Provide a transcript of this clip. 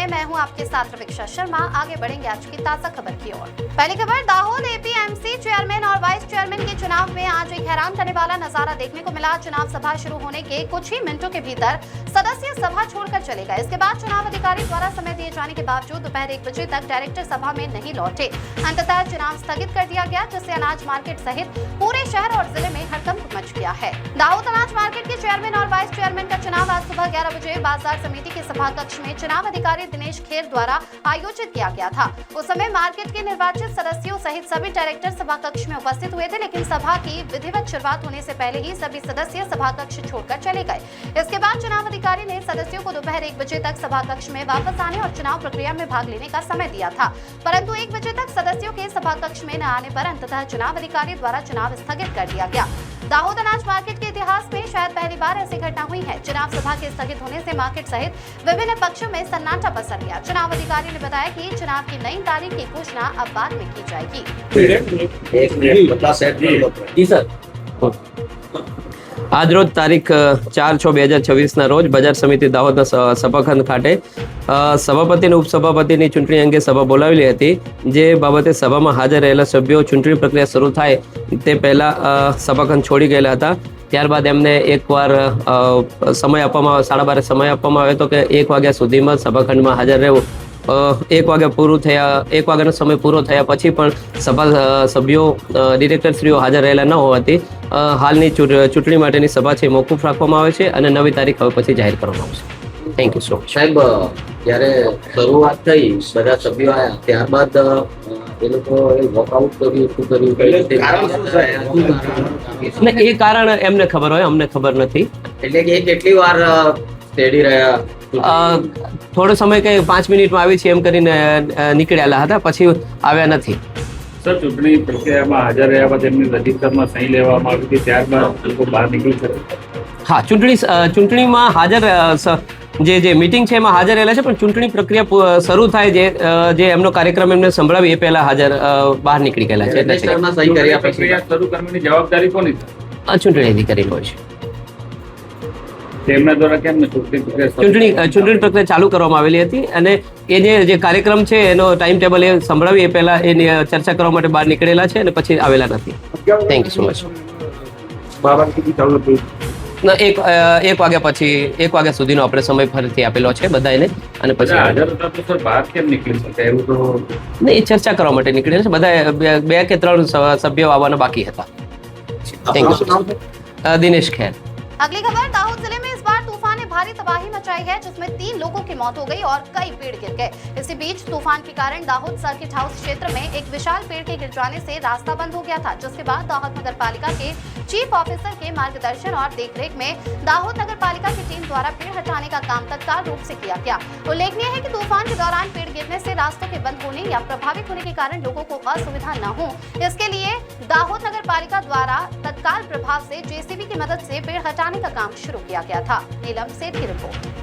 मैं हूं आपके साथ प्रवीक्षा शर्मा। आगे बढ़ेंगे आज की ताजा खबर की ओर। पहली खबर, दाहोद एपीएमसी चेयरमैन और वाइस चेयरमैन के चुनाव में आज एक हैरान करने वाला नजारा देखने को मिला। चुनाव सभा शुरू होने के कुछ ही मिनटों के भीतर सदस्य सभा छोड़कर चले गए। इसके बाद चुनाव अधिकारी द्वारा समय दिए जाने के बावजूद दोपहर 1 बजे तक डायरेक्टर सभा में नहीं लौटे। अंततः चुनाव स्थगित कर दिया गया, जिससे अनाज मार्केट सहित पूरे शहर और जिले में हड़कंप मच गया है। दाहोद अनाज मार्केट के चेयरमैन और वाइस चेयरमैन का चुनाव आज सुबह 11 बजे बाजार समिति के सभा कक्ष में चुनाव अधिकारी दिनेश खेर द्वारा आयोजित किया गया था। उस समय मार्केट के निर्वाचित सदस्यों सहित सभी डायरेक्टर सभा कक्ष में उपस्थित हुए थे, लेकिन सभा की विधिवत शुरुआत होने से पहले ही सभी सदस्य सभा कक्ष छोड़कर चले गए। इसके बाद चुनाव अधिकारी ने सदस्यों को दोपहर 1 बजे तक सभा कक्ष में वापस आने और चुनाव प्रक्रिया में भाग लेने का समय दिया था, परंतु 1 बजे तक सदस्यों के सभा कक्ष में न आने पर अंततः चुनाव अधिकारी द्वारा चुनाव स्थगित कर दिया गया। दाहोद अनाज मार्केट के इतिहास में शायद पहली बार ऐसी घटना हुई है। चुनाव सभा के स्थगित होने से मार्केट सहित विभिन्न पक्षों में सन्नाटा पसर गया। चुनाव अधिकारी ने बताया कि चुनाव की नई तारीख की घोषणा अब बाद में की जाएगी। जी सर, આજ રોજ તારીખ 4/6/2026 રોજ બજાર સમિતિ દાહોદના સભાખંડ ખાતે સભાપતિ અને ઉપસભાપતિની ચૂંટણી અંગે સભા બોલાવેલી હતી, જે બાબતે સભામાં હાજર રહેલા સભ્યો ચૂંટણી પ્રક્રિયા શરૂ થાય તે પહેલા સભાખંડ છોડી ગયેલા હતા। ત્યારબાદ એમને એકવાર સમય આપવામાં 12:30 સમય આપવામાં આવ્યો હતો કે 1 વાગ્યા સુધીમાં સભાખંડમાં હાજર રહેવું। 1 વાગ્યા પૂરું થયા, 1 વાગ્યાનો સમય પૂરો થયા પછી પણ સભા સભ્યો ડિરેક્ટરશ્રીઓ હાજર રહેલા ન હોવાથી હાલની ચૂંટણી માટેની સભા છે મોકૂફ રાખવામાં આવે છે અને નવી તારીખ હવે પછી જાહેર કરવામાં આવશે। Thank you so much. સાહેબ, જ્યારે શરૂઆત થઈ બધા સભ્યો આવ્યા ત્યારબાદ એ લોકોએ વોકઆઉટ કર્યું, શું કર્યું? ને એ કારણ એમને ખબર હોય, અમને ખબર નથી। એટલે કે કેટલી વાર તેડી રહ્યા? થોડો સમય કઈ 5 મિનિટમાં આવી છે એમ કરીને નીકળેલા હતા, પછી આવ્યા નથી। સર, ચૂંટણી પ્રક્રિયામાં હાજર રહ્યા બાદ એમની રજીસ્ટરમાં સહી લેવામાં આવી હતી, ત્યારબાદ લોકો બહાર નીકળી શકે? હા, ચૂંટણીમાં હાજર જે મીટિંગ છે એમાં હાજર રહેલા છે, પણ ચૂંટણી પ્રક્રિયા શરૂ થાય જે એમનો કાર્યક્રમ એમને સંભળાવી એ પહેલા હાજર બહાર નીકળી ગયેલા છે। રજીસ્ટરમાં સહી કર્યા પછી પ્રક્રિયા શરૂ કરવાની જવાબદારી કોની છે? ચૂંટણી અધિકારીનો હોય છે। તેમના દ્વારા કેમ ચૂંટણી પ્રક્રિયા ચાલુ કરવામાં આવેલી હતી અને એ જે કાર્યક્રમ છે એનો ટાઈમ ટેબલ એ સંભળાવી એ પહેલા એની ચર્ચા કરવા માટે બહાર નીકળેલા છે અને પછી આવેલા નથી। Thank you so much. એક વાગ્યા પછી 1 વાગ્યા સુધીનો આપણે સમય ફરીથી આપેલો છે બધાને અને પછી બહાર કેમ નીકળી શકે એવું તો એ ચર્ચા કરવા માટે નીકળેલા છે। બધા 2 કે 3 સભ્યો આવવાના બાકી હતા। Thank you. દિનેશ ખેર। अगली खबर, दाहोद जिले में इस बार तूफान ने भारी तबाही मचाई है, जिसमें 3 लोगों की मौत हो गई और कई पेड़ गिर गए। इसी बीच तूफान के कारण दाहोद सर्किट हाउस क्षेत्र में एक विशाल पेड़ के गिर जाने से रास्ता बंद हो गया था, जिसके बाद दाहोद नगर पालिका के चीफ ऑफिसर के मार्गदर्शन और देखरेख में दाहोद नगर पालिका की टीम द्वारा पेड़ हटाने का काम तत्काल रूप से किया गया। उल्लेखनीय है कि तूफान के दौरान पेड़ गिरने से रास्तों के बंद होने या प्रभावित होने के कारण लोगों को असुविधा न हो, इसके लिए दाहोद नगर पालिका द्वारा तत्काल प्रभाव से जेसीबी की मदद से पेड़ हटाने का काम शुरू किया गया था। नीलम सेठ की रिपोर्ट।